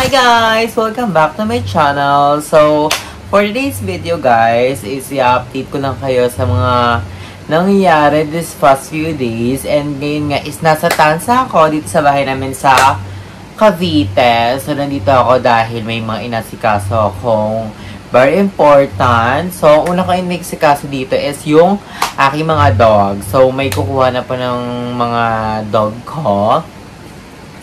Hi guys! Welcome back to my channel. So, for today's video guys, is i-update ko lang kayo sa mga nangyayari this past few days. And ngayon nga is nasa Tansa ako dito sa bahay namin sa Cavite. So, nandito ako dahil may mga inasikaso akong very important. So, una ko inasikaso dito is yung aking mga dog. So, may kukuha na pa ng mga dog ko.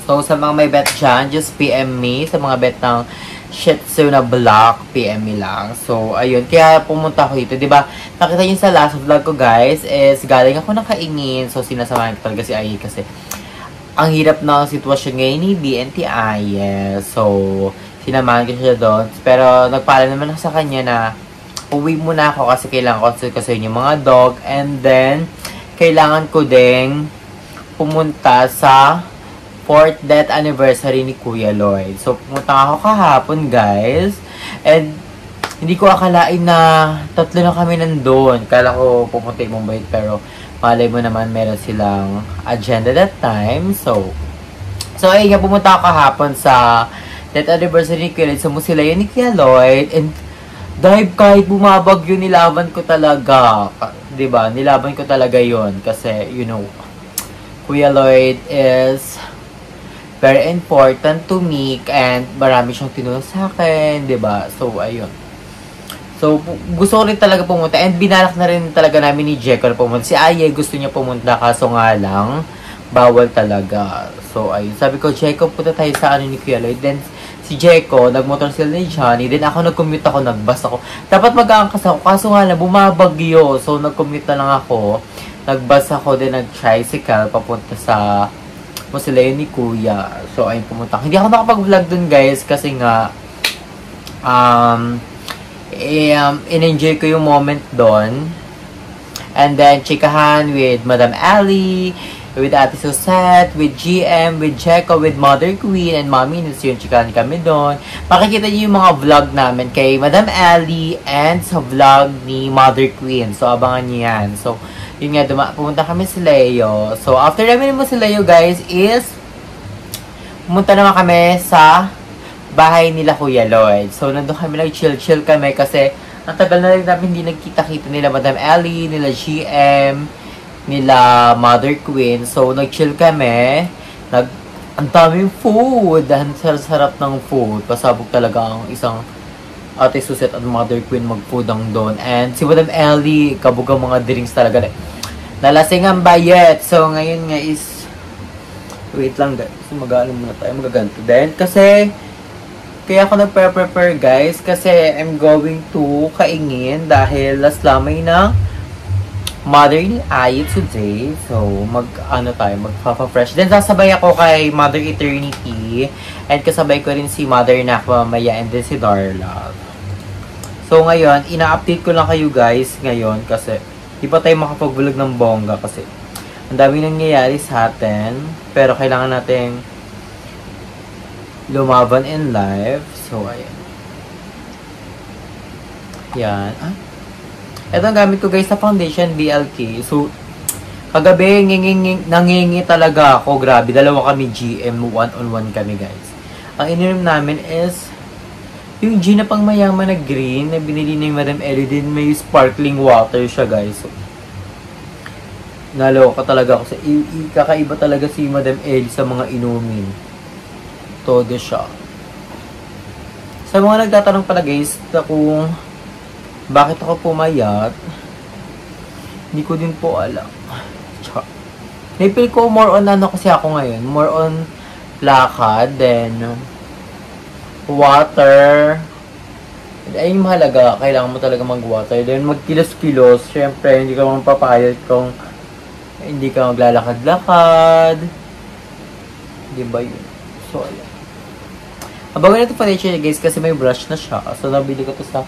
So, sa mga may bet dyan, just PM me. Sa mga bet ng Shih Tzu na black, PM me lang. So, ayun. Kaya pumunta ako dito. Diba, nakita nyo sa last vlog ko, guys, is galing ako nakaingin. So, sinasamahan ko talaga si Ayi kasi ang hirap na sitwasyon ngayon ni BNTI. So, sinamahan ko siya doon. Pero, nagpaalam naman ako sa kanya na uwi muna ako kasi kailangan ko kasi yung mga dog. And then, kailangan ko ding pumunta sa 4th death anniversary ni Kuya Lloyd. So, pumunta ako kahapon, guys. And, hindi ko akalain na tatlo na kami nandun. Kala ko pupunta yung Mumbai, pero malay mo naman meron silang agenda that time. So, ayun nga, pumunta ako kahapon sa death anniversary ni Kuya Lloyd. So, sila yun ni Kuya Lloyd. And, dahil kahit bumabagyo, nilaban ko talaga. Diba? Nilaban ko talaga yun. Kasi, you know, Kuya Lloyd is very important to me and marami siyang tinulong sa akin, 'di ba? So ayun. So gusto ko rin talaga pumunta and binalak na rin talaga namin ni Jeko na pumunta. Si Aye gusto niya pumunta kaso nga lang bawal talaga. So ayun, sabi ko Jeko, punta tayo sa ano ni Kuya Lloyd. Then si Jeko, nagmotor sila ni Johnny. Then ako nag-commute ako, nag-bus ako. Dapat mag-aangkas ako kaso nga lang bumabagyo. So nag-commute na lang ako. Nag-bus ako din, nag-tricycle papunta sa sila yun ni Kuya. So, ayun, pumunta. Hindi ako nakapag-vlog dun, guys, kasi nga, in-enjoy ko yung moment dun. And then, chikahan with Madam Ali, with Ate Susette, with GM, with Jeko, with Mother Queen, and Mommy Nils yun, chikahan kami dun. Makikita niyo yung mga vlog namin kay Madam Ali and sa vlog ni Mother Queen. So, abangan niyo yan. So, yun nga, pumunta kami sa Leo. So, after namin mo sa Leo, guys, is pumunta naman kami sa bahay nila Kuya Lloyd. So, nandun kami nag-chill-chill kami kasi ang tagal na rin namin hindi nagkita-kita nila Madam Ellie, nila GM, nila Mother Queen. So, nag-chill kami. Ang daming food. Ang sarap ng food. Pasabog talaga ang isang Ate Susette at Mother Queen mag-foodang doon. And si Madam Ellie, kabugang mga drinks talaga. Nalasing ang bayet. So, ngayon nga is wait lang guys. Mag-ano muna tayo. Magaganto din. Kasi, kaya ako nag-prepare guys. Kasi, I'm going to kaingin dahil last lamay na Mother ni Ayi today. So, mag-ano tayo. Magpapa-fresh. Then, sasabay ako kay Mother Eternity. And kasabay ko rin si Mother Nakwa Maya and then si Darla. So, ngayon, ina-update ko lang kayo guys ngayon kasi di pa tayo makapag-vlog ng bongga kasi ang daming nangyayari sa atin. Pero kailangan natin lumaban in life. So, ayan. Yan. Ito ang gamit ko guys sa foundation BLK. So, kagabi, nangingi talaga ako. Grabe, dalawa kami GM, one-on-one kami guys. Ang ininom namin is yung gin na pang mayaman na green na binili ni Madam Ellie, din may sparkling water siya guys. So, naloka talaga ako. Kakaiba talaga si Madam Ellie sa mga inumin. Todo siya. Sa mga nagtatanong pala guys kung bakit ako pumayat, hindi ko din po alam. Napil ko more on ano kasi ako ngayon. More on lakad, then water. Ayun yung mahalaga. Kailangan mo talaga mag-water. Then magkilos-kilos. Siyempre, hindi ka mapapayat kung hindi ka maglalakad-lakad. Diba yun? So, ayan. Abago na ito pa rin guys kasi may brush na siya. So, nabili ko to sa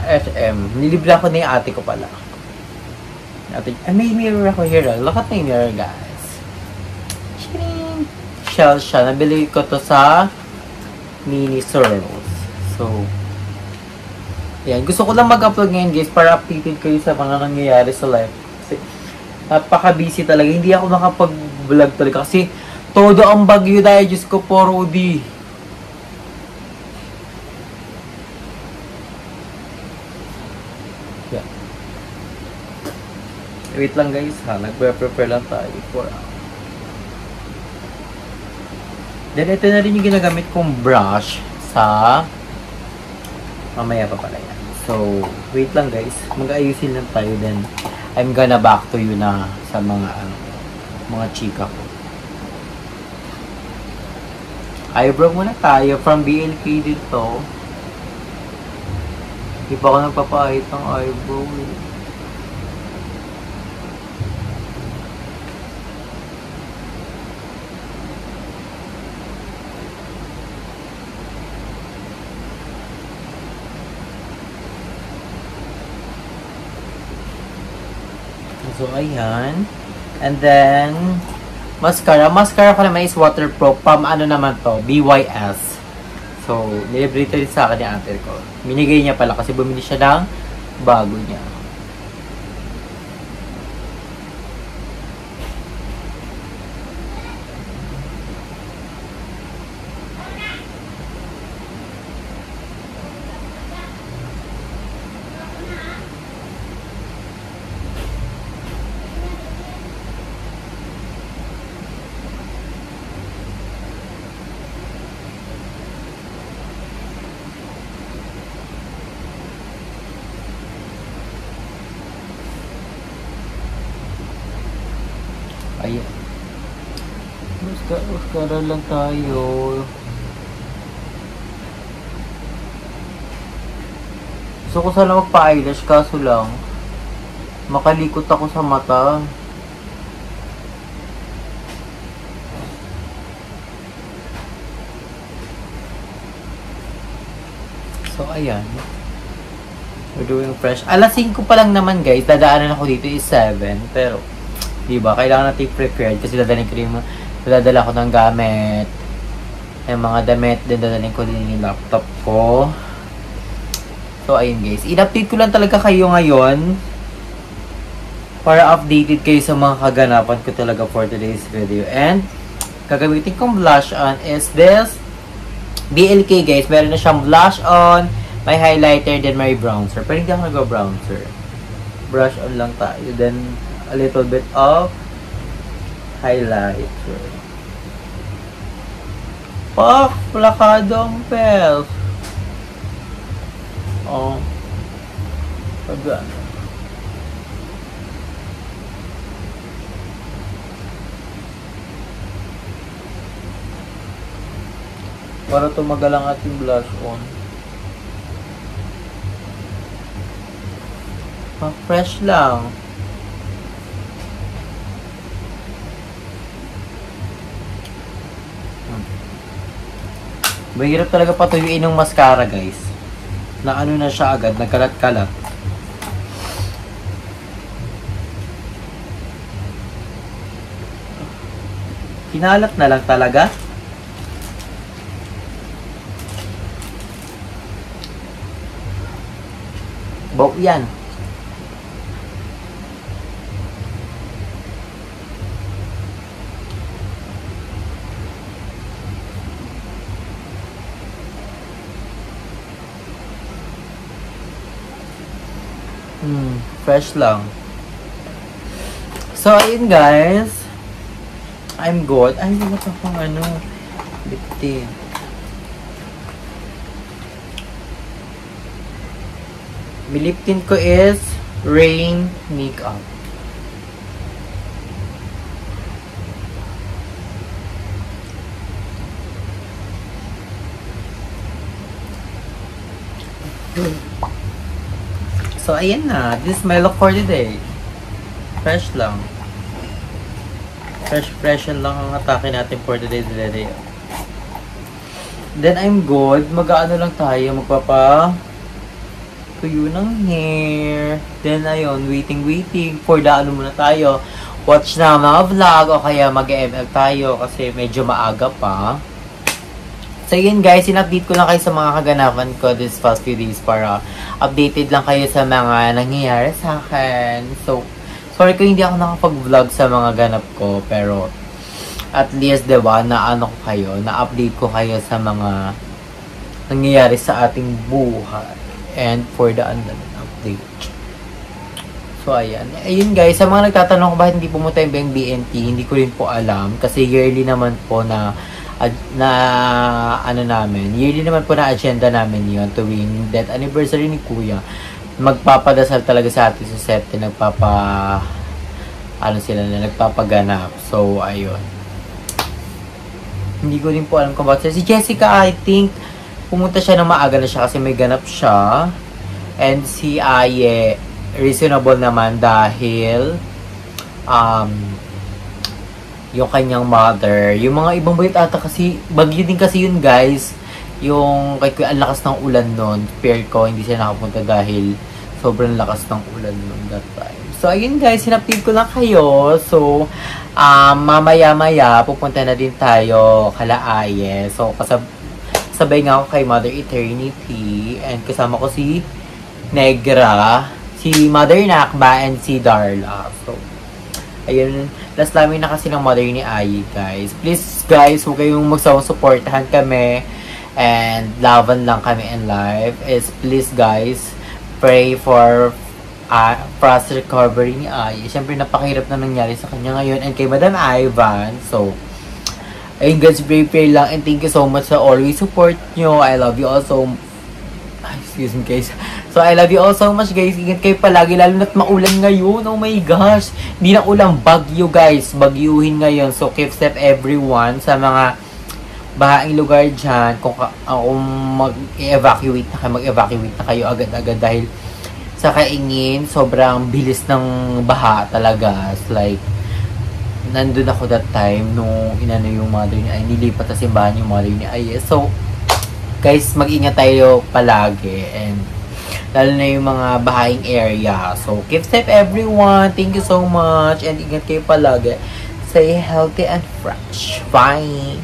SM. Nilibre ako na yung ate ko pala. May mirror ako here. Look at my mirror, guys. Shell siya. Nabili ko to sa Mini Swirls. So, yan. Gusto ko lang mag-upload ngayon, guys, para updated kayo sa mga nangyayari sa life. Kasi, napaka-busy talaga. Hindi ako makapag-vlog talaga. Kasi, Todo ang bagyo dahil, Diyos ko po, Rudy. Yeah. Wait lang guys ha, nagpe-prepare lang tayo for then ito na rin yung ginagamit kong brush sa mamaya pa pala yan. So, wait lang guys, mag-ayusin lang tayo, then I'm gonna back to you na sa mga chika ko. Eyebrow muna tayo from BLK dito. Hindi pa ako nagpapahit ng eyebrow. So, ayan. And then, mascara. Mascara ko naman is waterproof. Ano naman to? BYS. So, nilibre ito sa akin ni ate ko. Minigay niya pala kasi bumili siya ng bago niya. Ayan. Mascara lang tayo. Gusto ko sana magpa-eyelash kaso lang makalikot ako sa mata. So ayan. We're doing fresh. Alas 5 pa lang naman guys. Dadaanan ako dito is 7. Pero diba, kailangan natin prepared kasi dadala ko ng gamit. Yung mga damit, din dadalhin ko din yung laptop ko. So, ayun guys. In-update ko lang talaga kayo ngayon para updated kayo sa mga kaganapan ko talaga for today's video. And, gagamitin kong blush on is this BLK guys. Meron na siyang blush on, may highlighter, then may bronzer. Pero hindi ako nag-bronzer. Brush on lang tayo. Then, a little bit of highlighter. Pak! Plakado ang pel. Oh. Pagano. Para tumagal ang ating blush on. Fresh lang. Mahirap talaga patuyuin ng mascara guys. Na ano na siya agad, nagkalat-kalat. Kinalat na lang talaga. Bok yan. Fresh lang. So, ayun guys. I'm good. Ay, wala pa akong lip tint. My lip tint ko is Rain Makeup. So, ayan na. This is my look for today. Fresh lang. Fresh lang ang atake natin for today's video. Then, I'm good. Mag-ano lang tayo. Magpapa-tuyo ng hair. Then, ayun. Waiting. For the ano muna tayo. Watch na mga vlog o kaya mag-ML tayo kasi medyo maaga pa. So yun guys, in-update ko lang kayo sa mga kaganapan ko this past few days para updated lang kayo sa mga nangyayari sa akin. So, sorry kung hindi ako nakapag-vlog sa mga ganap ko, pero at least, diba, na ano ko kayo, na-update ko kayo sa mga nangyayari sa ating buhay. And for the update. So, ayan. Ayun guys, sa mga nagtatanong ko bakit hindi pumunta yung BNT, hindi ko rin po alam. Kasi yearly naman po na yearly naman po na agenda namin yun tuwing death anniversary ni Kuya. Magpapadasal talaga sa atin sa set, nagpapaganap. So, ayun. Hindi ko rin po alam kung bakit. Si Jessica, I think, pumunta siya ng maaga na siya kasi may ganap siya. And si Aye, reasonable naman dahil yung kanyang mother. Yung mga ibang bayot ata kasi, bagyo din kasi yun guys. Yung kay ang lakas ng ulan nun. Fear ko, hindi siya nakapunta dahil sobrang lakas ng ulan nun that time. So, ayun guys, sinaptid ko lang kayo. So, mamaya-maya, pupunta na din tayo kala Aye. So, sabay nga ako kay Mother Eternity. And kasama ko si Negra, si Mother Nakba, and si Darla. So, ayun. Last namin na kasi ng Mother ni Aye, guys. Please, guys, huwag kayong magsawang supportahan kami. And laban lang kami in life. Please, guys, pray for fast recovery ni Aye. Siyempre, napakahirap na nangyari sa kanya ngayon. And kay Madam Ivan. So, ayun guys, pray lang. And thank you so much sa always support nyo. I love you all so excuse me guys. So, I love you all so much guys. Ingat kayo palagi. Lalo na't maulan ngayon. Oh my gosh. Hindi na ulang bagyo guys. Bagyuhin ngayon. So, keep safe everyone sa mga bahaing lugar dyan. Kung mag-evacuate na kayo agad-agad dahil sa kaingin, sobrang bilis ng baha talaga. It's like, nandun ako that time nung inano yung mother ni Ay, nilipat sa simbahan yung mother ni Ay. So, guys, mag-ingat tayo palagi. And, lalo na yung mga bahaing area. So, keep safe everyone. Thank you so much. And, ingat kayo palagi. Stay healthy and fresh. Bye!